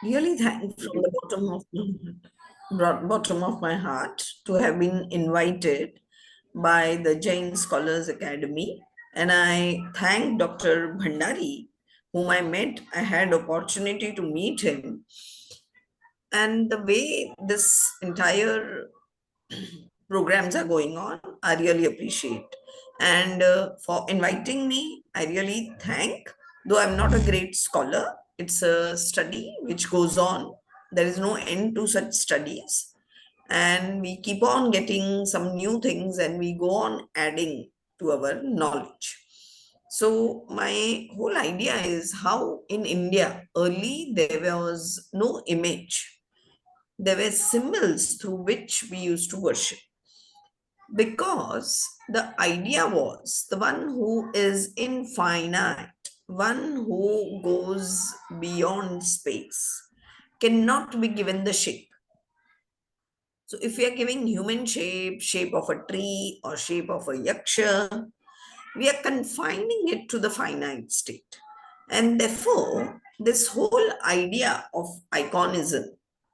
really thankful from the bottom of my heart to have been invited by the Jain Scholars Academy. And I thank Dr. Bhandari, whom I met. I had opportunity to meet him. And the way this entire programs are going on, I really appreciate. And for inviting me, I really thank. Though I'm not a great scholar, it's a study which goes on. There is no end to such studies. And we keep on getting some new things and we go on adding to our knowledge. So, my whole idea is how in India, early there was no image, there were symbols through which we used to worship, because the idea was the one who is infinite, one who goes beyond space, cannot be given the shape. So if we are giving human shape, shape of a tree or shape of a yaksha, we are confining it to the finite state. And therefore, this whole idea of iconism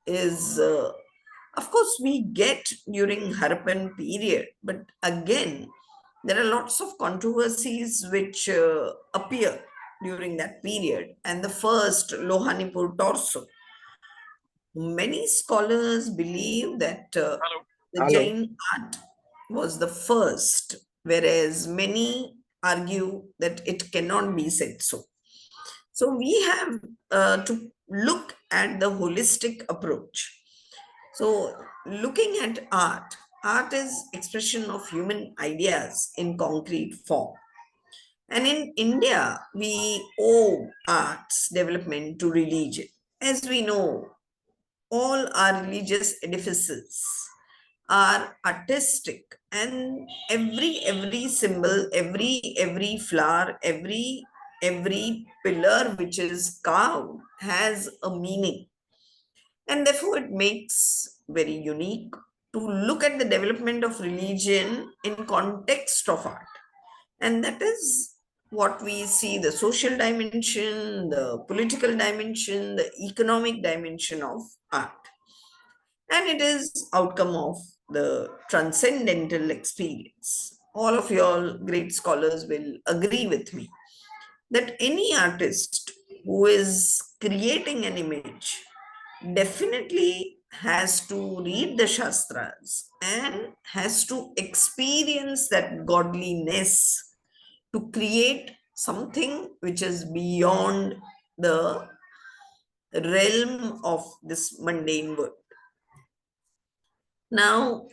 is, of course, we get during Harappan period, but again, there are lots of controversies which appear during that period. And the first Lohanipur torso, many scholars believe that the Hello. Jain art was the first, whereas many argue that it cannot be said so. So we have to look at the holistic approach. So looking at art, art is expression of human ideas in concrete form. And in India, we owe arts development to religion. As we know, all our religious edifices are artistic, and every symbol, every flower, every pillar which is carved has a meaning, and therefore it makes very unique to look at the development of religion in context of art. And that is what we see: the social dimension, the political dimension, the economic dimension of art. And it is outcome of the transcendental experience. All of you all great scholars will agree with me that any artist who is creating an image definitely has to read the Shastras and has to experience that godliness to create something which is beyond the realm of this mundane world. Now,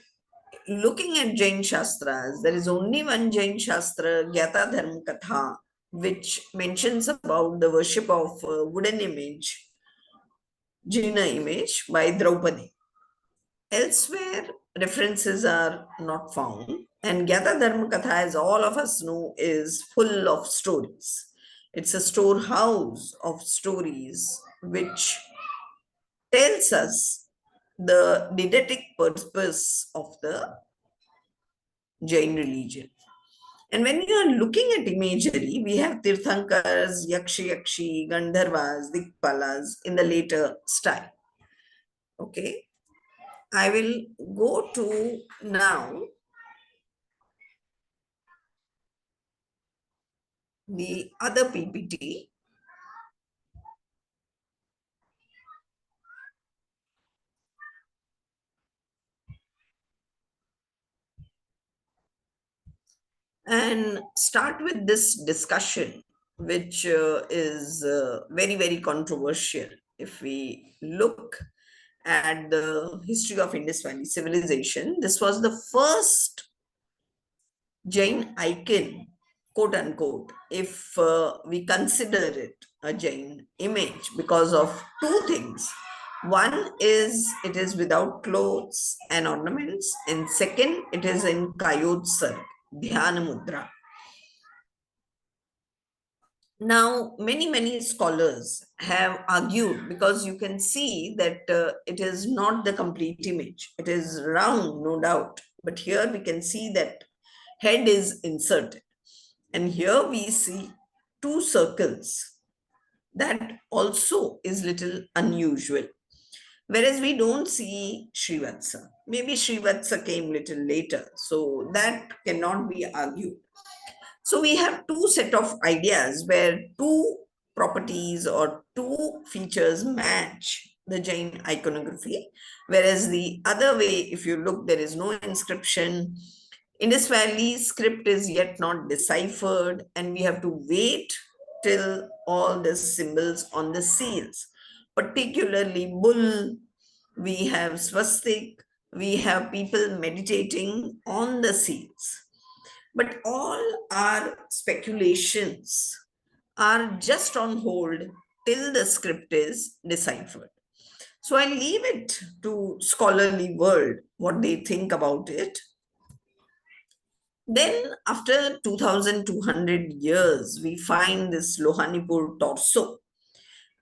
looking at Jain Shastras, there is only one Jain Shastra, Gyata Dharma Katha, which mentions about the worship of wooden image, Jina image by Draupadi. Elsewhere, references are not found. And Gyata Dharma Katha, as all of us know, is full of stories. It's a storehouse of stories which tells us the didactic purpose of the Jain religion. And when you are looking at imagery, we have Tirthankars, Yakshi, Gandharvas, Dikpalas in the later style. Okay. I will go to now the other PPT. And start with this discussion, which is very controversial. If we look at the history of Indus Valley civilization, this was the first Jain icon, quote unquote, if we consider it a Jain image, because of two things. One is it is without clothes and ornaments, and second, it is in Kayotsar, Dhyana Mudra. Now, many scholars have argued, because you can see that it is not the complete image. It is round, no doubt. But here we can see that head is inserted. And here we see two circles That also is little unusual. Whereas we don't see Srivatsa. Maybe Srivatsa came little later, so that cannot be argued. So we have two set of ideas where two properties or two features match the Jain iconography, whereas the other way, if you look, there is no inscription. Indus Valley script is yet not deciphered, and we have to wait till all the symbols on the seals, particularly bull, we have swastik, we have people meditating on the seals. But all our speculations are just on hold till the script is deciphered. So I leave it to scholarly world what they think about it. Then after 2200 years, we find this Lohanipur torso.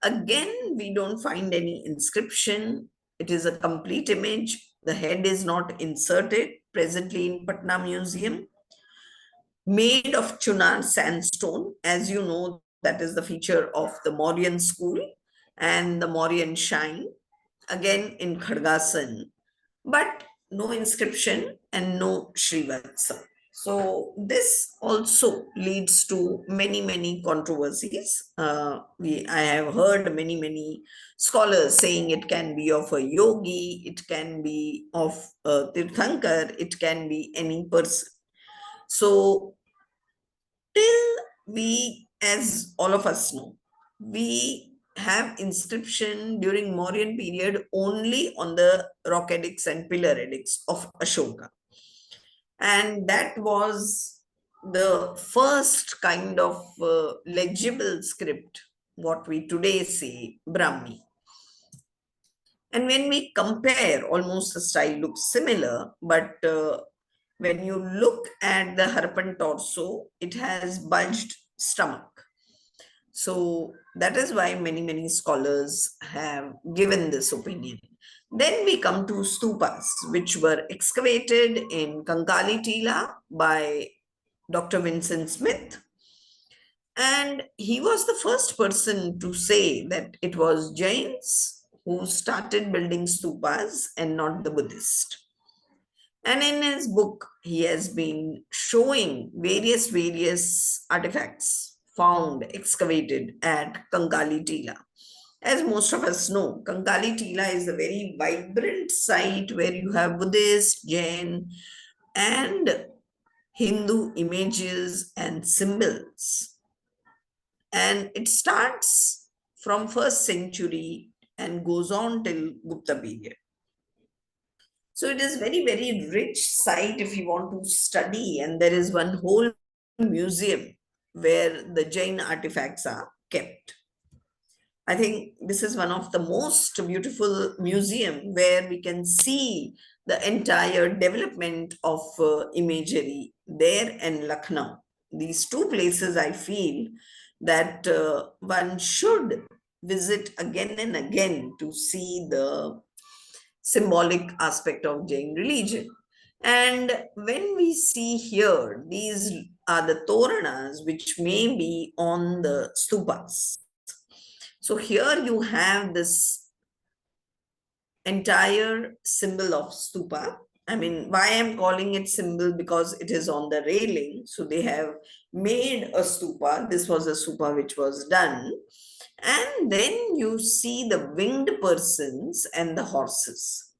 Again, we don't find any inscription. It is a complete image. The head is not inserted presently in Patna Museum, made of Chunar sandstone. As you know, that is the feature of the Mauryan school and the Mauryan shrine, again in Khadgasan, but no inscription and no Srivatsa. So this also leads to many controversies. I have heard many scholars saying it can be of a yogi, it can be of a Tirthankar, it can be any person. So till we, as all of us know, we have inscription during Mauryan period only on the rock edicts and pillar edicts of Ashoka. And that was the first kind of legible script, what we today say, Brahmi. And when we compare, almost the style looks similar, but when you look at the Harappan torso, it has bulged stomach. So that is why many scholars have given this opinion. Then we come to stupas, which were excavated in Kankali Tila by Dr. Vincent Smith. And he was the first person to say that it was Jains who started building stupas and not the Buddhist. And in his book, he has been showing various artifacts found, excavated at Kankali Tila. As most of us know, Kankali Tila is a very vibrant site where you have Buddhist, Jain, and Hindu images and symbols. And it starts from 1st century and goes on till Gupta period. So it is very rich site if you want to study, and there is one whole museum where the Jain artifacts are kept. I think this is one of the most beautiful museum where we can see the entire development of imagery there and Lucknow. These two places I feel that one should visit again and again to see the symbolic aspect of Jain religion. And when we see here, these are the toranas which may be on the stupas. So here you have this entire symbol of stupa. I mean, why I'm calling it symbol? Because it is on the railing. So they have made a stupa. This was a stupa which was done. And then you see the winged persons and the horses.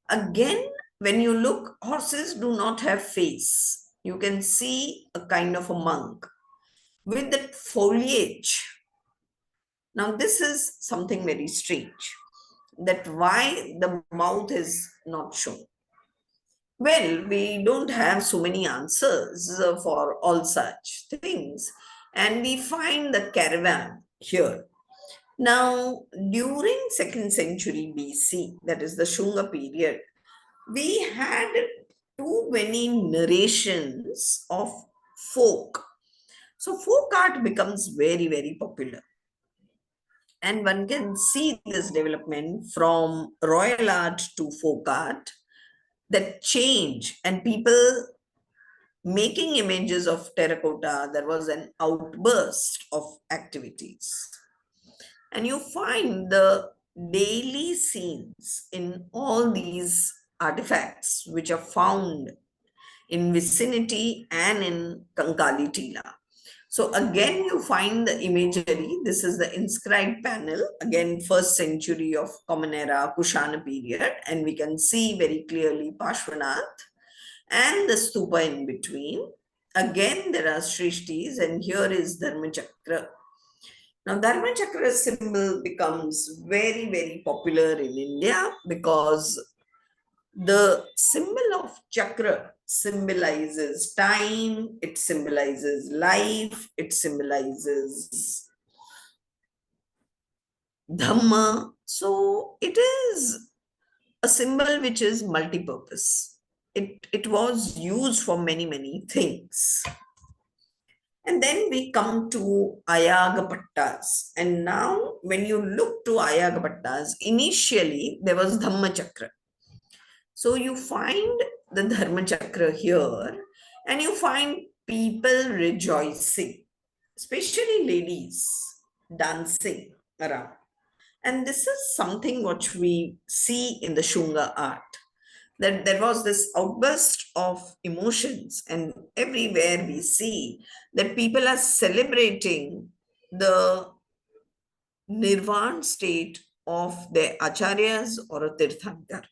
Again, when you look, horses do not have face. You can see a kind of a monk with that foliage. Now, this is something very strange, that why the mouth is not shown. Well, we don't have so many answers for all such things, and we find the caravan here. Now, during 2nd century BC, that is the Shunga period, we had too many narrations of folk. So folk art becomes very popular. And one can see this development from royal art to folk art, that change, and people making images of terracotta, there was an outburst of activities. And you find the daily scenes in all these artifacts which are found in vicinity and in Kankali Tila. So again, you find the imagery. This is the inscribed panel, again, first century of Common Era, Kushana period. And we can see very clearly Parshvanath and the stupa in between. Again, there are Shrishtis, and here is Dharmachakra. Now, Dharmachakra symbol becomes very, very popular in India because the symbol of chakra symbolizes time, it symbolizes life, it symbolizes dhamma. So it is a symbol which is multi-purpose. It was used for many, many things. And then we come to Ayagapattas. And now, when you look to Ayagapattas, initially there was Dhamma Chakra. So you find the Dharma Chakra here, and you find people rejoicing, especially ladies dancing around. And this is something which we see in the Shunga art, that there was this outburst of emotions, and everywhere we see that people are celebrating the nirvana state of their acharyas or a tirthankar.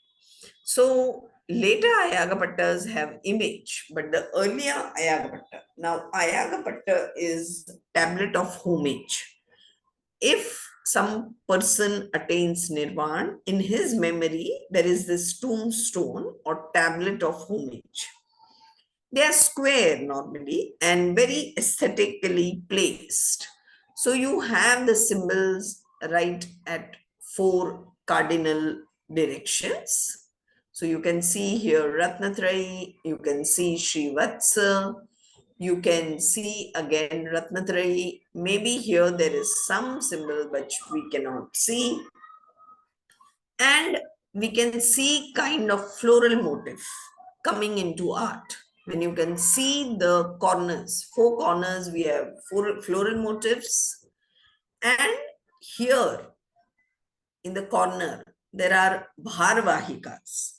So later Ayagapattas have image, but the earlier Ayagapatta. Now Ayagapatta is tablet of homage. If some person attains nirvana, in his memory, there is this tombstone or tablet of homage. They are square normally and very aesthetically placed. So you have the symbols right at four cardinal directions. So you can see here Ratnatrayi, you can see Srivatsa, you can see again Ratnatrayi. Maybe here there is some symbol which we cannot see. And we can see kind of floral motif coming into art. When you can see the corners, four corners, we have four floral motifs. And here in the corner, there are bharvahikas.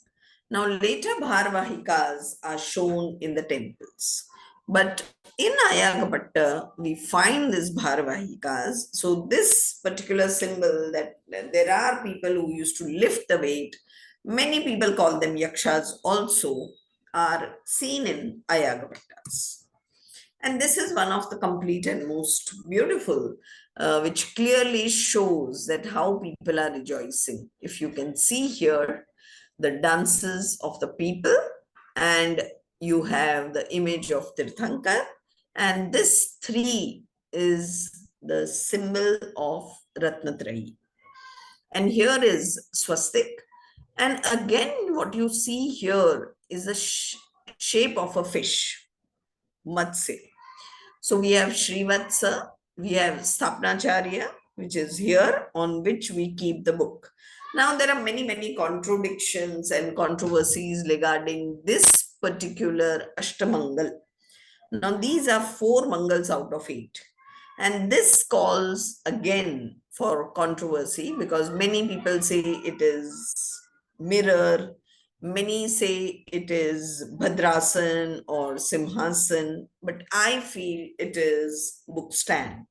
Now, later bharvahikas are shown in the temples. But in Ayagapatta, we find these bharvahikas. So, this particular symbol that there are people who used to lift the weight, many people call them yakshas also, are seen in Ayagapattas. And this is one of the complete and most beautiful, which clearly shows that how people are rejoicing. If you can see here the dances of the people, and you have the image of Tirthankar, and this three is the symbol of Ratnatrayi. And here is swastik. And again, what you see here is the shape of a fish, Matsya. So we have Srivatsa, we have Stapnacharya, which is here on which we keep the book. Now there are many, many contradictions and controversies regarding this particular Ashtamangal. Now these are four Mangals out of 8. And this calls again for controversy because many people say it is mirror, many say it is Bhadrasan or Simhasan, but I feel it is bookstand.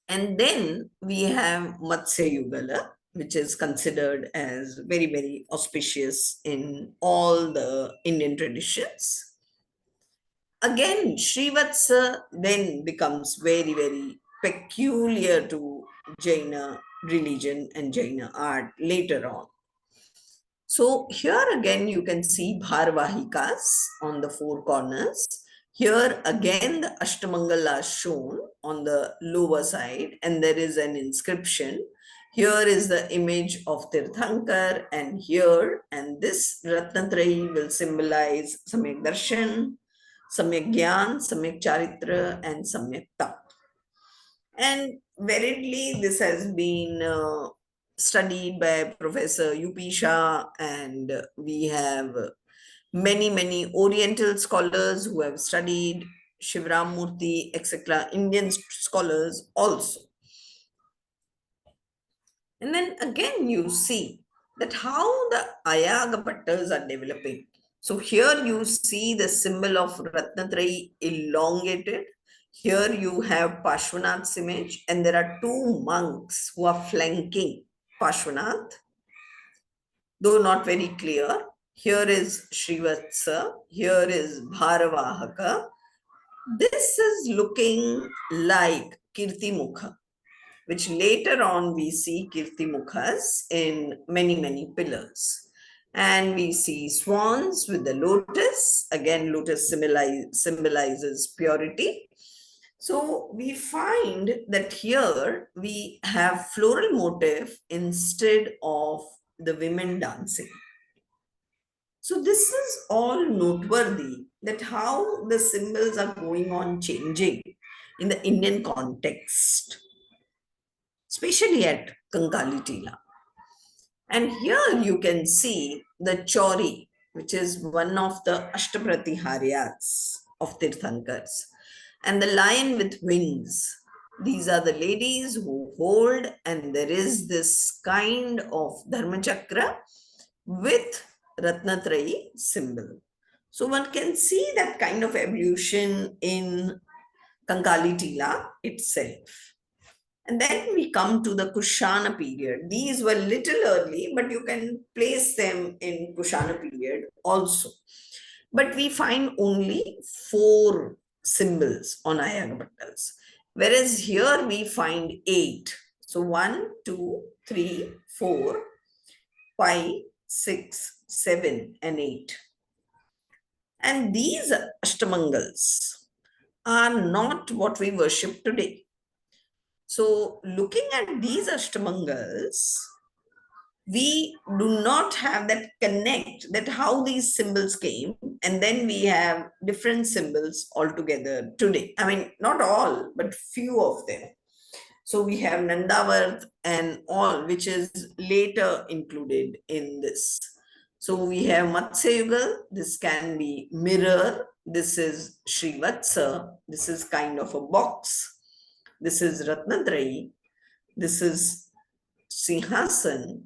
And then we have Matsya Yugala, which is considered as very, very auspicious in all the Indian traditions. Again, Srivatsa then becomes very, very peculiar to Jaina religion and Jaina art later on. So here again, you can see Bharvahikas on the four corners. Here again, the Ashtamangala shown on the lower side, and there is an inscription. Here is the image of Tirthankar, and here, and this Ratnatrayi will symbolize Samyak Darshan, Samyak Gyan, Samyak Charitra, and Samyak Tap. And verily, this has been studied by Professor U.P. Shah, and we have many, many Oriental scholars who have studied Shivram Murthy, etc., Indian scholars also. And then again, you see that how the Ayagapattas are developing. So here you see the symbol of Ratnatrayi elongated. Here you have Parshvanath's image, and there are two monks who are flanking Parshvanath, though not very clear. Here is Srivatsa, here is Bharavahaka. This is looking like Kirti Mukha, which later on we see Kirti Mukhas in many, many pillars. And we see swans with the lotus. Again, lotus symbolizes purity. So we find that here we have floral motif instead of the women dancing. So this is all noteworthy that how the symbols are going on changing in the Indian context, especially at Kankali Tila. And here you can see the Chori, which is one of the Ashtapratiharias of Tirthankars, and the lion with wings. These are the ladies who hold, and there is this kind of Dharmachakra with Ratnatrayi symbol. So one can see that kind of evolution in Kankali Tila itself. And then we come to the Kushana period. These were little early, but you can place them in Kushana period also. But we find only 4 symbols on Ayagapattas, whereas here we find 8. So 1, 2, 3, 4, 5, 6, 7, and 8. And these Ashtamangals are not what we worship today. So looking at these Ashtamangals, we do not have that connect that how these symbols came, and then we have different symbols altogether today. I mean, not all, but few of them. So we have Nandavarth and all, which is later included in this. So we have Matsya Yugal, this can be mirror, this is Srivatsa, this is kind of a box, this is Ratnatrayi, this is Singhasan,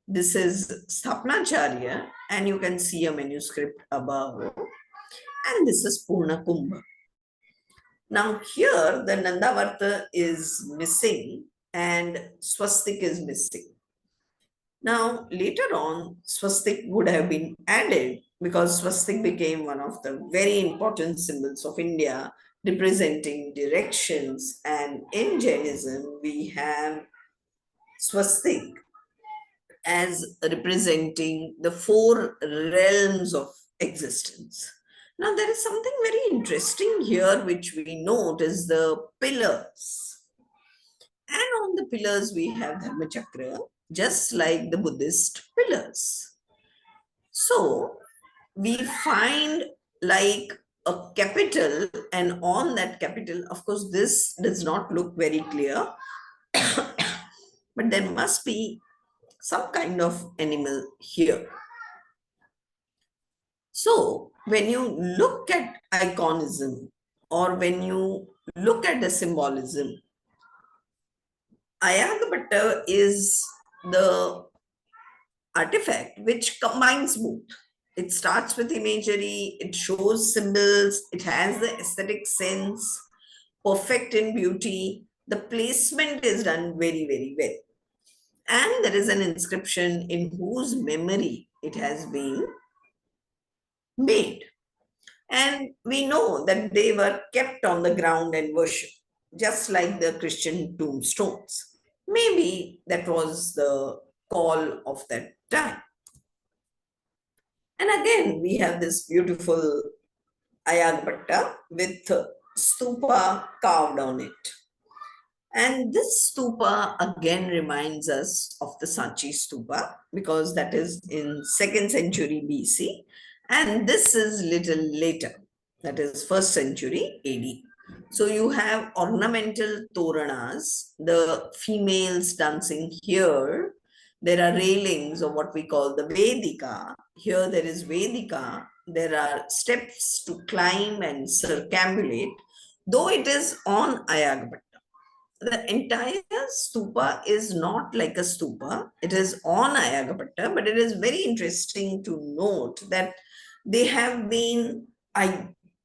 this is Sthapanacharya, and you can see a manuscript above, and this is Purna Kumbha. Now here the Nandavarta is missing and Swastik is missing. Now later on Swastik would have been added because Swastik became one of the very important symbols of India representing directions, and in Jainism we have Swastik as representing the 4 realms of existence. Now, there is something very interesting here which we note is the pillars. And on the pillars, we have Dharmachakra, just like the Buddhist pillars. So, we find like a capital, and on that capital, of course, this does not look very clear, but there must be some kind of animal here. So when you look at iconism or when you look at the symbolism, Ayagapattu is the artifact which combines both. It starts with imagery, it shows symbols, it has the aesthetic sense, perfect in beauty. The placement is done very, very well. And there is an inscription in whose memory it has been made. And we know that they were kept on the ground and worshipped, just like the Christian tombstones. Maybe that was the call of that time. And again, we have this beautiful Ayagpatta with stupa carved on it. And this stupa again reminds us of the Sanchi stupa because that is in 2nd century BC. And this is little later, that is 1st century AD. So you have ornamental toranas, the females dancing here. There are railings or what we call the Vedika. Here there is Vedika. There are steps to climb and circambulate, though it is on Ayagpatta. The entire stupa is not like a stupa. It is on Ayagapatta, but it is very interesting to note that they have been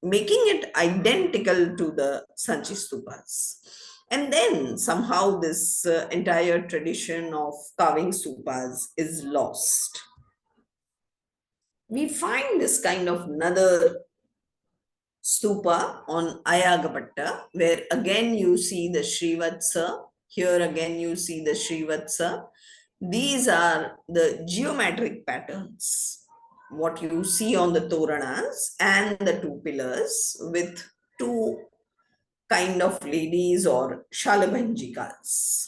making it identical to the Sanchi stupas. And then somehow this entire tradition of carving stupas is lost. We find this kind of another stupa on Ayagapatta, where again you see the Srivatsa. Here again you see the Srivatsa. These are the geometric patterns, what you see on the Toranas and the two pillars with two kind of ladies or Shalabanjikas.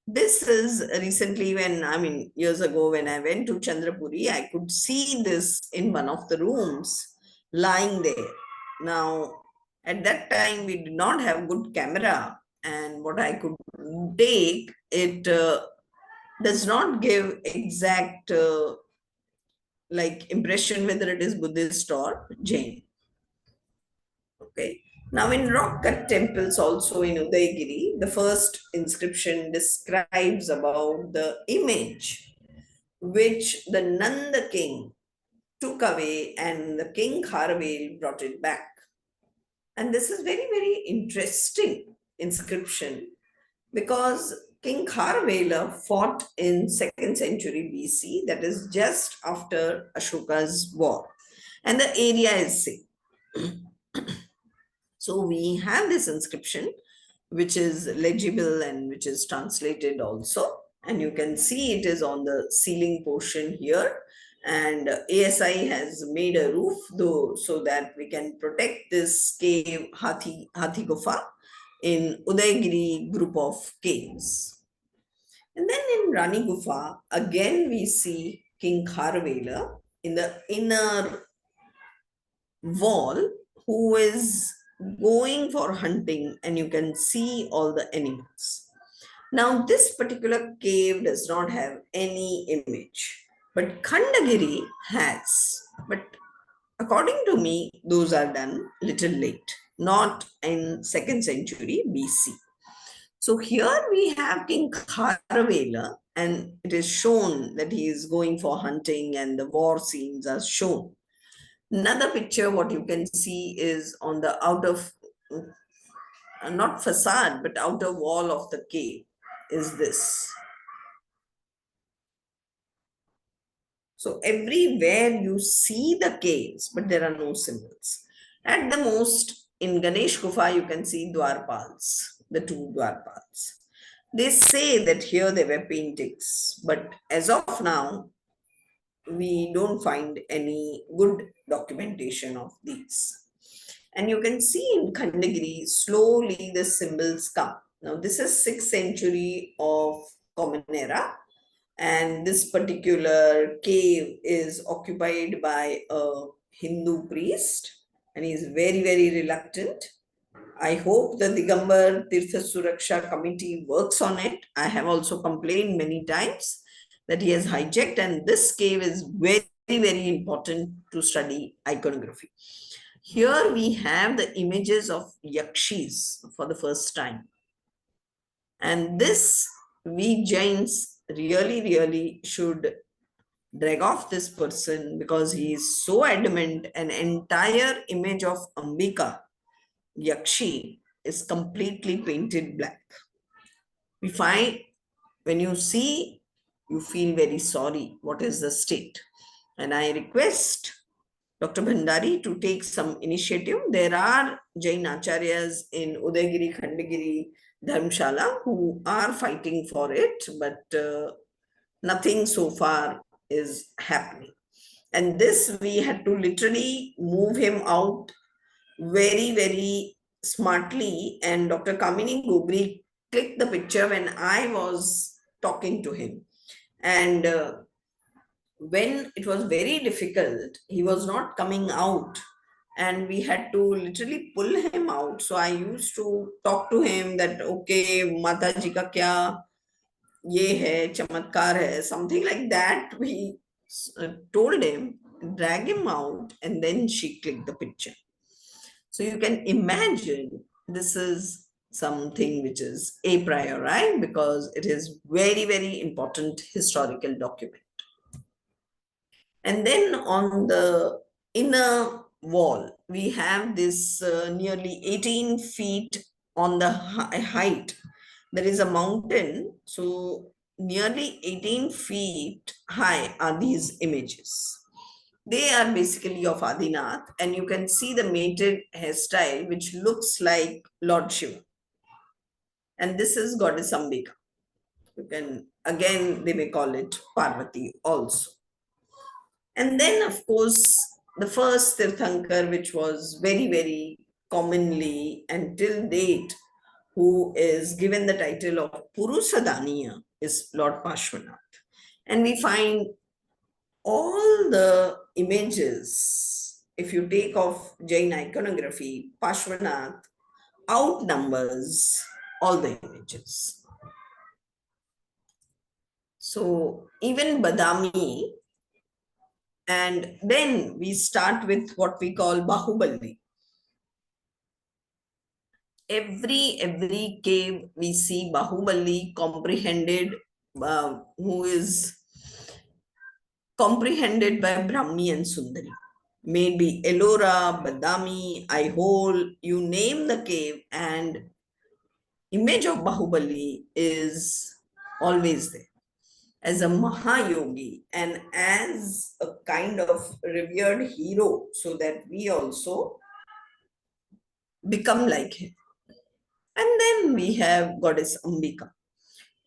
This is recently when, I mean, years ago when I went to Chandrapuri, I could see this in one of the rooms lying there. Now, at that time, we did not have good camera, and what I could take, it does not give exact like impression whether it is Buddhist or Jain. Okay. Now, in rock cut temples, also in Udaygiri, the first inscription describes about the image which the Nanda king took away and the king Kharvel brought it back. And this is very, very interesting inscription because King Kharvela fought in 2nd century BC, that is just after Ashoka's war. And the area is Sikh. So we have this inscription, which is legible and which is translated also. And you can see it is on the ceiling portion here. And ASI has made a roof though, so that we can protect this cave, Hathi Gufa, in Udaygiri group of caves. And then in Rani Gufa, again we see King Kharavela in the inner wall who is going for hunting, and you can see all the animals. Now, this particular cave does not have any image, but Khandagiri has. But according to me, those are done little late, not in 2nd century BC. So here we have King Kharavela, and it is shown that he is going for hunting, and the war scenes are shown. Another picture, what you can see is on the outer, not facade, but outer wall of the cave is this. So everywhere you see the caves, but there are no symbols. At the most, in Ganesh Gufa, you can see Dwarpals, the two Dwarpals. They say that here there were paintings, but as of now, we don't find any good documentation of these. And you can see in Khandagiri, slowly the symbols come. Now, this is 6th century of Common Era, and this particular cave is occupied by a Hindu priest, and he is very, very reluctant. I hope the Digambar Tirtha Suraksha committee works on it. I have also complained many times that he has hijacked, and this cave is very, very important to study iconography. Here we have the images of Yakshis for the first time. And this, we Jains really, really should drag off this person because he is so adamant. An entire image of Ambika, Yakshi, is completely painted black. We find when you see, you feel very sorry. What is the state? And I request Dr. Bhandari to take some initiative. There are Jain Acharyas in Udaygiri, Khandagiri, Dharmshala who are fighting for it, but nothing so far is happening. And this, we had to literally move him out very, very smartly. And Dr. Kamini Gogri clicked the picture when I was talking to him. And when it was very difficult, he was not coming out, and we had to literally pull him out. So I used to talk to him that, okay, Mata ji ka kya ye hai, chamatkar hai, something like that. We told him, drag him out, and then she clicked the picture. So you can imagine this is something which is a priori because it is very, very important historical document. And then on the inner wall, we have this nearly 18 feet on the height. There is a mountain, so nearly 18 feet high are these images. They are basically of Adinath, and you can see the mated hairstyle, which looks like Lord Shiva. And this is Goddess Ambika. You can, again, they may call it Parvati also. And then, of course, the first Tirthankar, which was very, very commonly and till date, who is given the title of Purusadaniya, is Lord Pashwanath. And we find all the images, if you take off Jain iconography, Pashwanath outnumbers all the images. So even Badami, and then we start with what we call Bahubali. Every cave we see Bahubali comprehended, who is comprehended by Brahmi and Sundari. Maybe Ellora, Badami, Aihole, you name the cave, and image of Bahubali is always there as a Mahayogi and as a kind of revered hero, so that we also become like him. And then we have Goddess Ambika,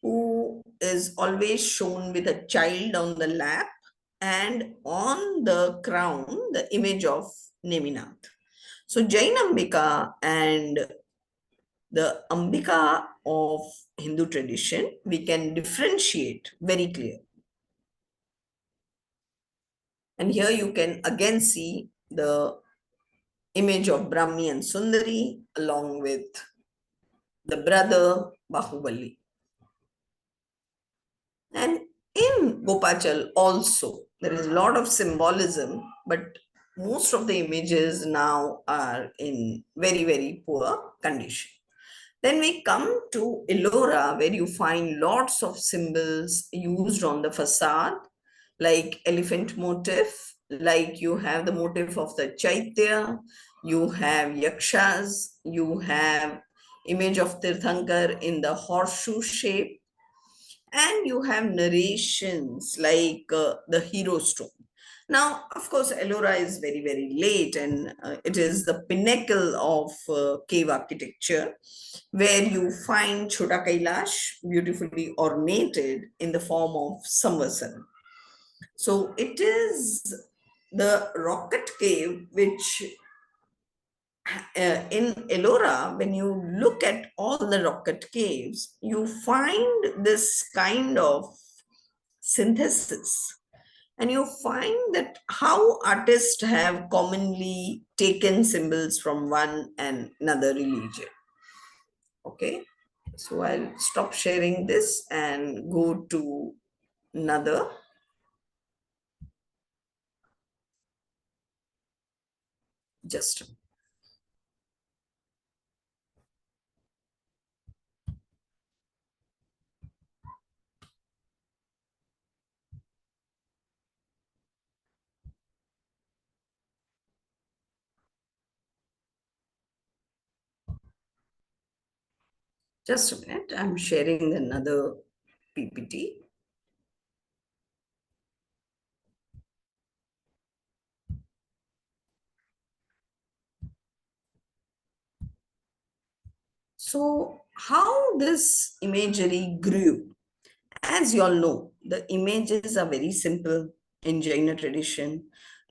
who is always shown with a child on the lap, and on the crown, the image of Neminath. So Jain Ambika and the Ambika of Hindu tradition, we can differentiate very clear. And here you can again see the image of Brahmi and Sundari along with the brother Bahubali. And in Gopachal also, there is a lot of symbolism, but most of the images now are in very, very poor condition. Then we come to Ellora, where you find lots of symbols used on the facade, like elephant motif, like you have the motif of the Chaitya, you have yakshas, you have image of Tirthankar in the horseshoe shape, and you have narrations like the hero stone. Now, of course, Ellora is very, very late, and it is the pinnacle of cave architecture, where you find Chota Kailash beautifully ornated in the form of Samvasaran. So it is the rocket cave which in Ellora, when you look at all the rocket caves, you find this kind of synthesis. And you find that how artists have commonly taken symbols from one and another religion. Okay, so I'll stop sharing this and go to another. Just a minute. Just a minute, I'm sharing another PPT. So how this imagery grew? As you all know, the images are very simple in Jaina tradition.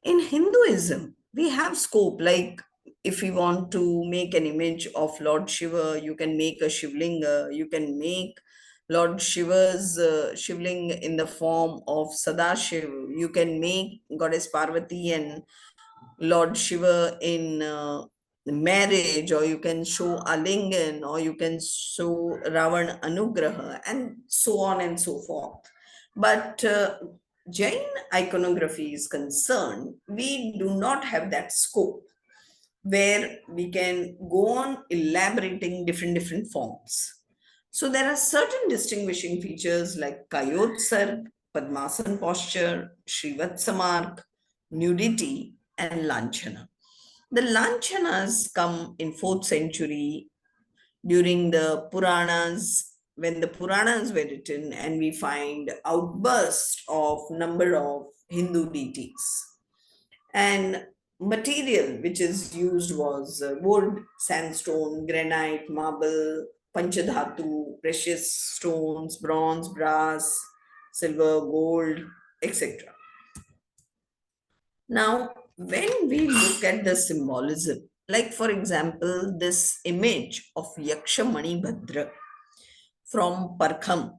In Hinduism, we have scope, like if you want to make an image of Lord Shiva, you can make a Shivlinga, you can make Lord Shiva's Shivling in the form of Sadashiv, you can make Goddess Parvati and Lord Shiva in marriage, or you can show Alingan, or you can show Ravan Anugraha, and so on and so forth. But Jain iconography is concerned, we do not have that scope. where we can go on elaborating different forms. So there are certain distinguishing features like Kayotsarg, Padmasan posture, Srivatsamark, nudity, and Lanchana. The Lanchanas come in 4th century during the Puranas, when the Puranas were written, and we find outbursts of number of Hindu deities. And material which is used was wood, sandstone, granite, marble, panchadhatu, precious stones, bronze, brass, silver, gold, etc. Now, when we look at the symbolism, like for example, this image of Yakshamani Bhadra from Parkham,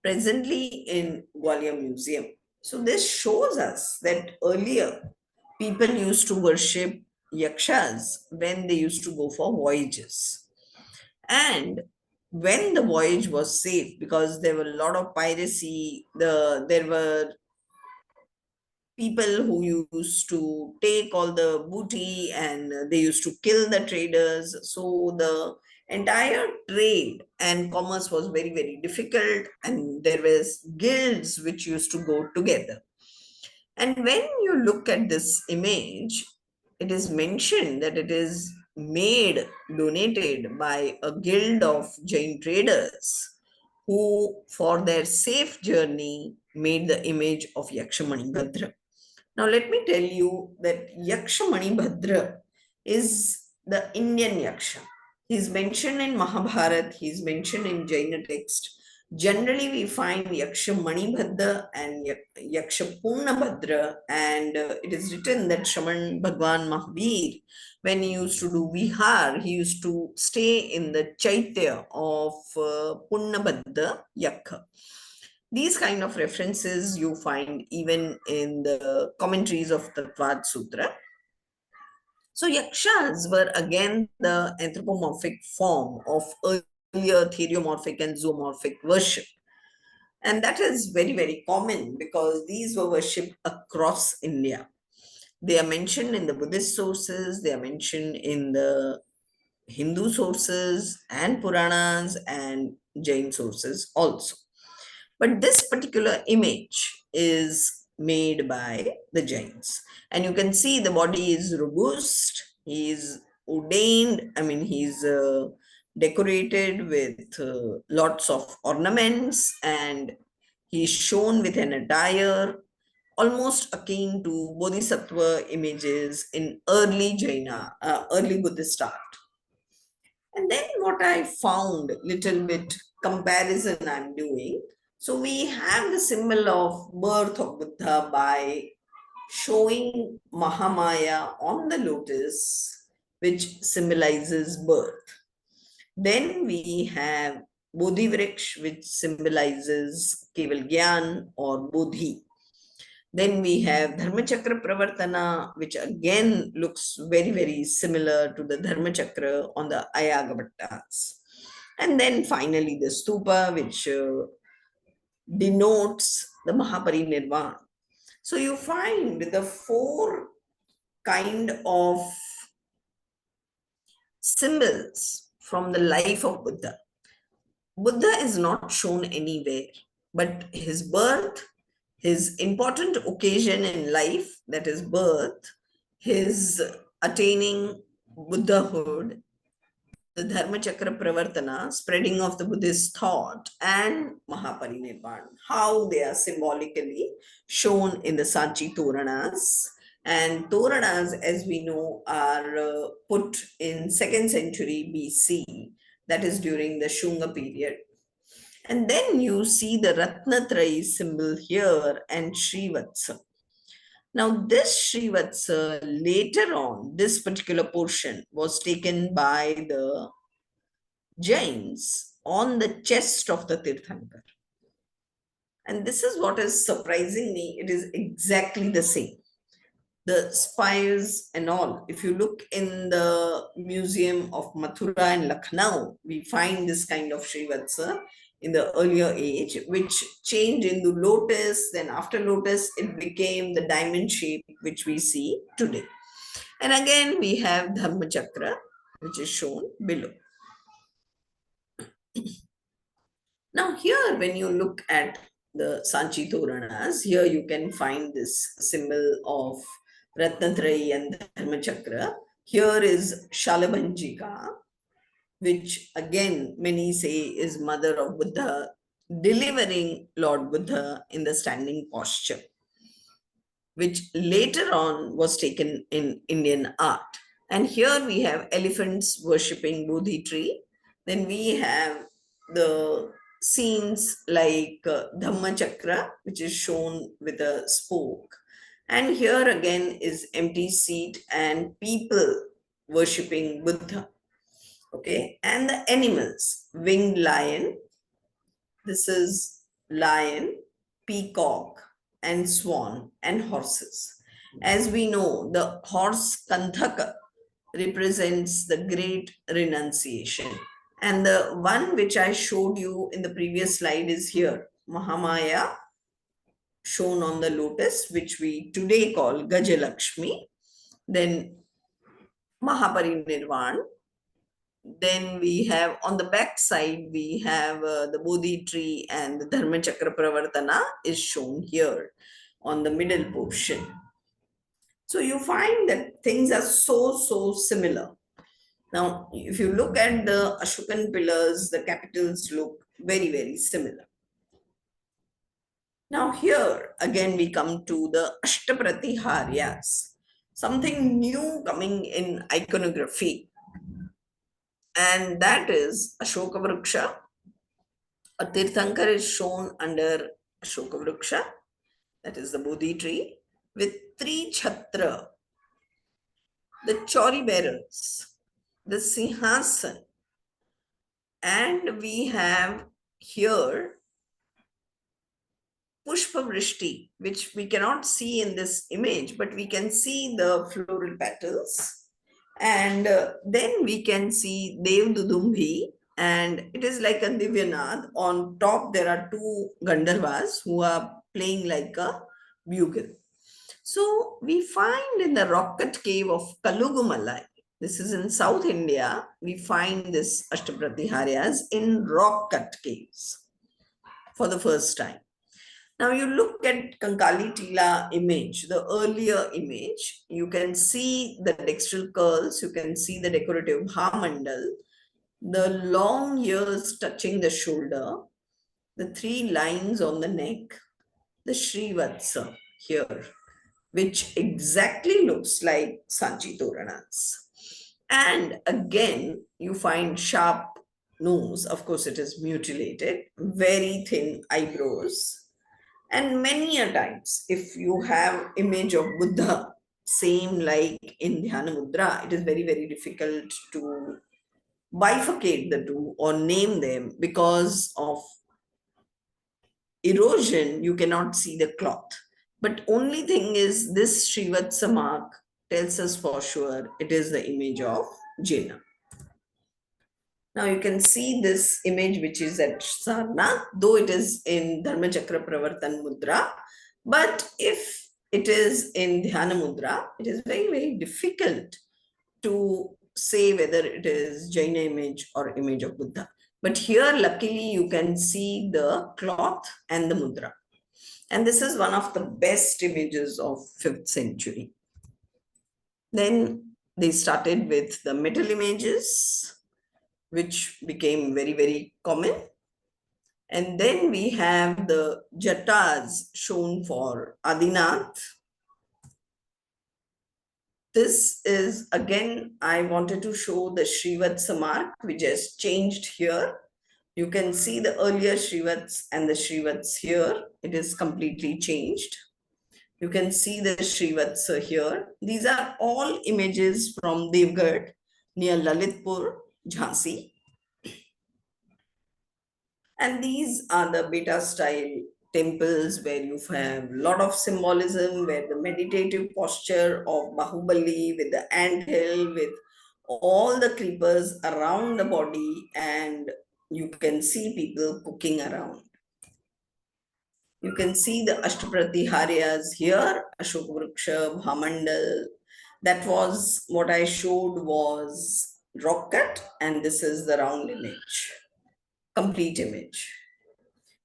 presently in Gwalior Museum. So this shows us that earlier people used to worship yakshas when they used to go for voyages. And when the voyage was safe, because there were a lot of piracy, there were people who used to take all the booty and they used to kill the traders. So the entire trade and commerce was very difficult, and there was guilds which used to go together. And when you look at this image, it is mentioned that it is made, donated by a guild of Jain traders who, for their safe journey, made the image of Yakshamani Bhadra. Now, let me tell you that Yakshamani Bhadra is the Indian Yaksha. He's mentioned in Mahabharata, he's mentioned in Jaina text. Generally, we find Yaksha Mani Bhadra and Yaksha Purna Bhadra, and it is written that Shaman Bhagwan Mahavir, when he used to do Vihar, he used to stay in the Chaitya of Purna Bhadra Yakha. These kind of references you find even in the commentaries of the Tvad Sutra. So yakshas were again the anthropomorphic form of earlier theriomorphic and zoomorphic worship. And that is very common because these were worshipped across India. They are mentioned in the Buddhist sources, they are mentioned in the Hindu sources and Puranas and Jain sources also. But this particular image is made by the Jains. And you can see the body is robust, he is ordained, I mean, he's decorated with lots of ornaments, and he's shown with an attire almost akin to Bodhisattva images in early Jaina, early Buddhist art. And then what I found, little bit comparison I'm doing. So we have the symbol of birth of Buddha by showing Mahamaya on the lotus, which symbolizes birth. Then we have Bodhivriksha, which symbolizes Keval Gyan or Bodhi. Then we have Dharmachakra Pravartana, which again looks very similar to the Dharmachakra on the Ayagavattas. And then finally the Stupa, which denotes the Mahaparinirvana. So you find the 4 kind of symbols from the life of Buddha. Buddha is not shown anywhere, but his birth, his important occasion in life, that is birth, his attaining Buddhahood, the Dharmachakra Pravartana, spreading of the Buddhist thought, and Mahaparinirvana, how they are symbolically shown in the Sanchi Toranas. And Toranas, as we know, are put in 2nd century BC, that is during the Shunga period. And then you see the Ratnatrayi symbol here and Srivatsa. Now, this Srivatsa, later on, this particular portion was taken by the Jains on the chest of the Tirthankar. And this is what is surprising me. It is exactly the same. The spires and all. If you look in the museum of Mathura and Lucknow, we find this kind of Srivatsa in the earlier age, which changed into lotus. Then after lotus, it became the diamond shape, which we see today. And again, we have Dharma Chakra, which is shown below. Now, here, when you look at the Sanchi Toranas, here you can find this symbol of Ratnatrayi and Dharma Chakra. Here is Shalabanjika, which again many say is mother of Buddha, delivering Lord Buddha in the standing posture, which later on was taken in Indian art. And here we have elephants worshipping Bodhi tree. Then we have the scenes like Dhamma Chakra, which is shown with a spoke. And here again is empty seat and people worshipping Buddha. Okay, and the animals, winged lion, this is lion, peacock, and swan, and horses. As we know, the horse Kanthaka represents the great renunciation. And the one which I showed you in the previous slide is here, Mahamaya, shown on the lotus, which we today call Gajalakshmi. Then Mahaparinirvan. Then we have on the back side, we have the Bodhi tree, and the Dharma Chakra Pravartana is shown here on the middle portion. So you find that things are so similar. Now, if you look at the Ashokan pillars, the capitals look very similar. Now here again we come to the Ashtapratihāryas, something new coming in iconography, and that is Ashoka Vriksha. A Tirthankar is shown under Ashoka Vriksha, that is the Bodhi tree, with three Chhatra, the Chauri bearers, the Sinhasan, and we have here Pushpa Vrishti, which we cannot see in this image, but we can see the floral petals. And then we can see Dev Dudumbhi, and it is like a Divyanad. On top, there are two Gandharvas who are playing like a bugle. So we find in the rock cut cave of Kalugumalai, this is in South India, we find this Ashtapratihāryas in rock cut caves for the first time. Now you look at Kankali Tila image, the earlier image, you can see the textual curls, you can see the decorative bhamandal, the long ears touching the shoulder, the three lines on the neck, the Srivatsa here, which exactly looks like Sanchi Toranas. And again, you find sharp nose, of course it is mutilated, very thin eyebrows, and many a times, if you have image of Buddha, same like in Dhyana Mudra, it is very difficult to bifurcate the two or name them because of erosion. You cannot see the cloth. But only thing is this Srivatsa mark tells us for sure it is the image of Jaina. Now you can see this image which is at Sarnath, though it is in Dharma Chakra Pravartan Mudra. But if it is in Dhyana Mudra, it is very difficult to say whether it is Jaina image or image of Buddha. But here, luckily, you can see the cloth and the mudra. And this is one of the best images of 5th century. Then they started with the metal images, which became very common. And then we have the Jatas shown for Adinath. This is again, I wanted to show the Srivatsa mark, which has changed here. You can see the earlier Srivats and the Srivats here. It is completely changed. You can see the Srivatsa here. These are all images from Devgarh near Lalitpur, Jhansi. And these are the Beta style temples where you have a lot of symbolism, where the meditative posture of Bahubali with the anthill, with all the creepers around the body, and you can see people cooking around. You can see the Ashtapratihāryas here, Ashoka Vriksha, Bhamandal. That was what I showed was rock cut, and this is the round image, complete image.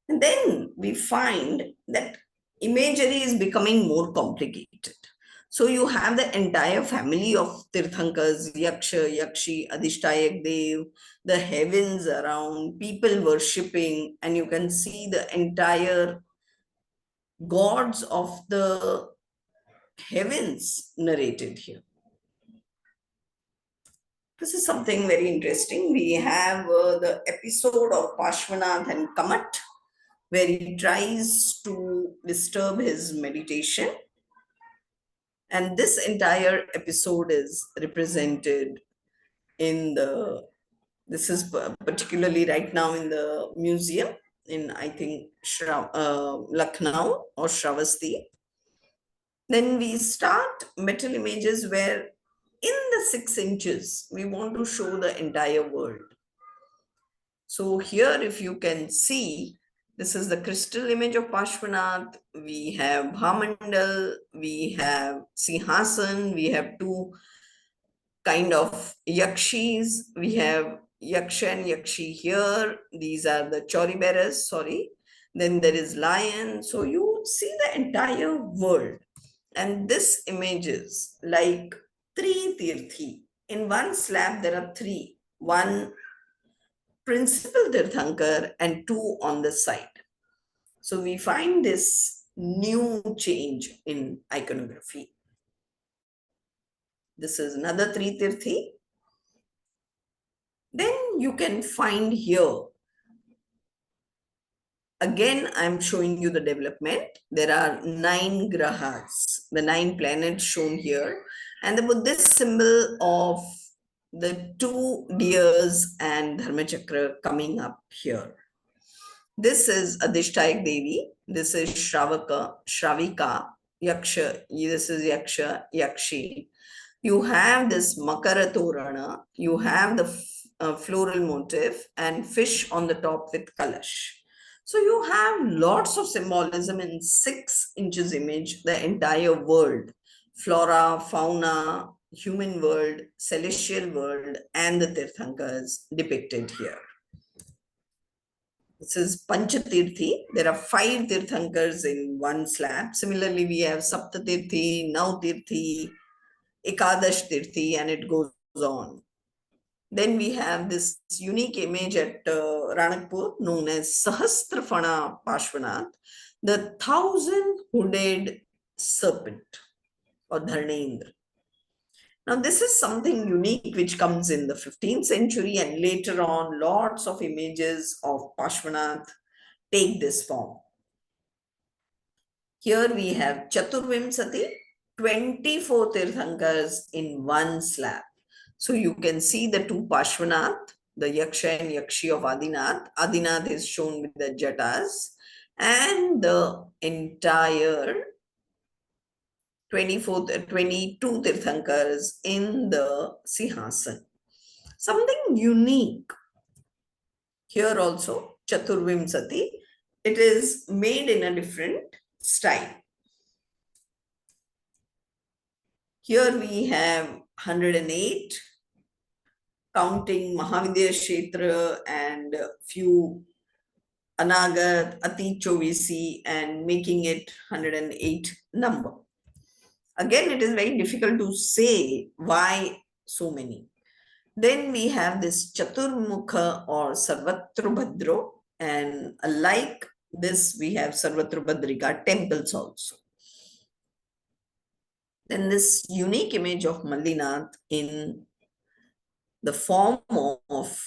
And then we find that imagery is becoming more complicated. So you have the entire family of Tirthankars, Yaksha, Yakshi, Adhishtayak Dev, the heavens around, people worshipping, and you can see the entire gods of the heavens narrated here. This is something very interesting. We have the episode of Pashwanath and Kamat, where he tries to disturb his meditation. And this entire episode is represented in this is particularly right now in the museum in, I think, Lucknow or Shravasti. Then we start metal images where in the 6 inches, we want to show the entire world. So here, if you can see, this is the crystal image of Pashwanath. We have Bhamandal, we have Sinhasan, we have 2 kind of Yakshis. We have Yaksha and Yakshi here. These are the Chauri bearers, sorry. Then there is lion. So you see the entire world. And this image is like 3 Tirthi. In one slab, there are 3. One principal Tirthankar and 2 on the side. So we find this new change in iconography. This is another 3 Tirthi. Then you can find here, again, I'm showing you the development. There are 9 grahas, the 9 planets shown here, and the Buddhist symbol of the 2 deers and Dharmachakra coming up here. This is Adhishtayak Devi, this is Shravika, Yaksha, this is Yaksha, Yakshi. You have this Makara Torana, you have the floral motif and fish on the top with Kalash. So you have lots of symbolism in 6 inches image, the entire world, flora, fauna, human world, celestial world, and the Tirthankars depicted here. This is Panchatirthi. There are 5 Tirthankars in one slab. Similarly, we have Saptatirthi, Nautirthi, Ekadash Tirthi, and it goes on. Then we have this unique image at Ranakpur known as Sahasrafana Pashwanath, the 1,000-hooded serpent or Dharnendra. Now, this is something unique which comes in the 15th century, and later on, lots of images of Pashwanath take this form. Here we have Chaturvimsati, 24 Tirthankars in one slab. So you can see the 2 Pashwanath, the Yaksha and Yakshi of Adinath. Adinath is shown with the Jatas, and the entire 22 Tirthankars in the Sinhasan. Something unique. Here also, Chaturvimsati, it is made in a different style. Here we have 108, counting Mahavidya Kshetra and few Anagat, Ati Chovisi, and making it 108 number. Again, it is very difficult to say why so many. Then we have this Chaturmukha or Sarvatrubhadro, and like this, we have Sarvatrubhadrika temples also. Then this unique image of Mallinath in the form of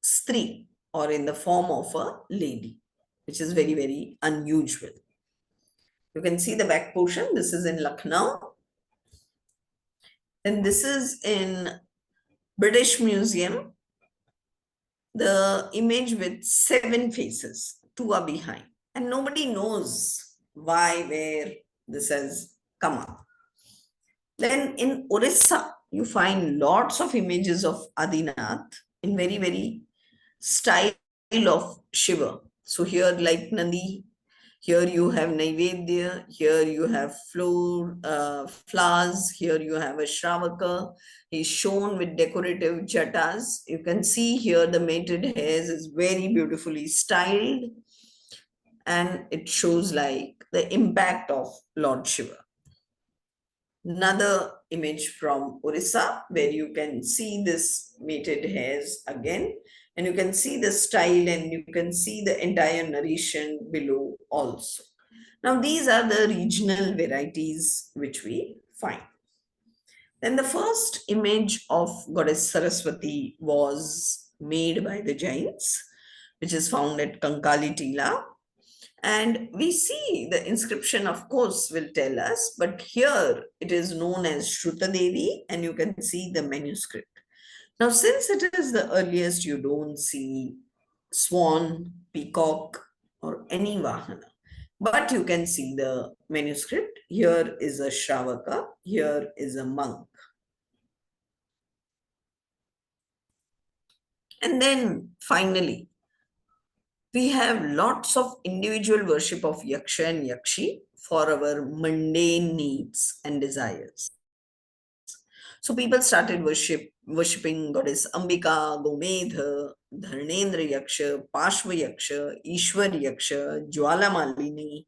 Stri or in the form of a lady, which is very, very unusual. You can see the back portion. This is in Lucknow. And this is in British Museum. The image with 7 faces, 2 are behind. And nobody knows why, where this has come up. Then in Orissa, you find lots of images of Adinath in very, very style of Shiva. So here, like Nandi, Here you have Naivedya, here you have flowers, here you have a Shravaka. He's shown with decorative jatas. You can see here the mated hairs is very beautifully styled, and it shows like the impact of Lord Shiva. Another image from Orissa where you can see this mated hairs again, and you can see the style and you can see the entire narration below also. Now, these are the regional varieties which we find. Then the first image of Goddess Saraswati was made by the Jains, which is found at Kankali Tila. And we see the inscription, of course, will tell us, but here it is known as Shruta Devi, and you can see the manuscript. Now, since it is the earliest, you don't see swan, peacock, or any Vahana. But you can see the manuscript. Here is a Shravaka, here is a monk. And then finally, we have lots of individual worship of Yaksha and Yakshi for our mundane needs and desires. So people started worshipping goddess Ambika, Gomedha, Dharnendra Yaksha, Pashva Yaksha, Ishwar Yaksha, Jwala Malini.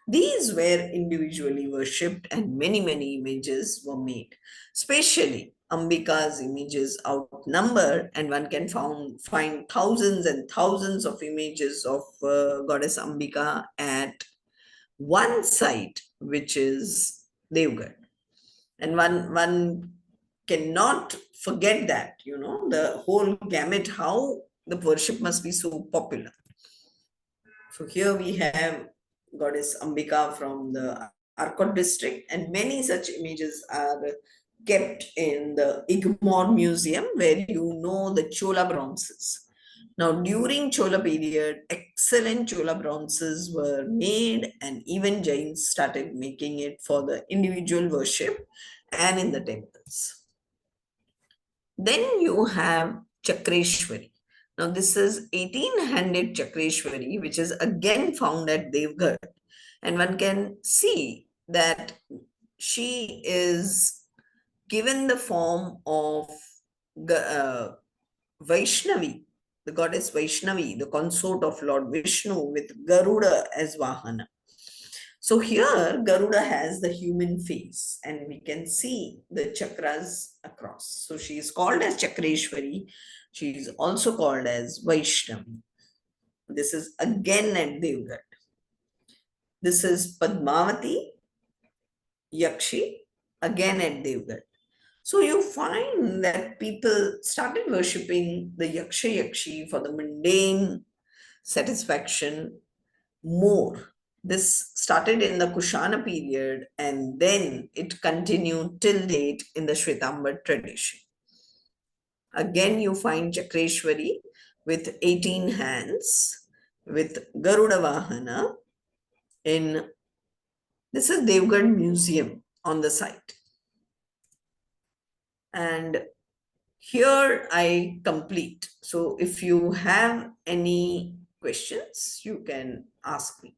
These were individually worshipped and many images were made. Especially Ambika's images outnumber, and one can find thousands and thousands of images of goddess Ambika at one site, which is Devgarh. And one cannot forget that, the whole gamut, how the worship must be so popular. So here we have goddess Ambika from the Arcot district, and many such images are kept in the Egmore Museum, where the Chola bronzes. Now, during Chola period, excellent Chola bronzes were made, and even Jains started making it for the individual worship and in the temples. Then you have Chakreshwari. Now, this is 1800 Chakreshwari, which is again found at Devgarh. And one can see that she is given the form of Vaishnavi, the goddess Vaishnavi, the consort of Lord Vishnu, with Garuda as Vahana. So here Garuda has the human face, and we can see the chakras across. So she is called as Chakreshwari. She is also called as Vaishnavi. This is again at Devgarh. This is Padmavati Yakshi, again at Devgarh. So you find that people started worshipping the Yaksha Yakshi for the mundane satisfaction more. This started in the Kushana period, and then it continued till date in the Shwetambar tradition. Again, you find Chakreshwari with 18 hands, with Garuda Vahana this is Devgarh Museum on the site. And here I complete. So if you have any questions, you can ask me.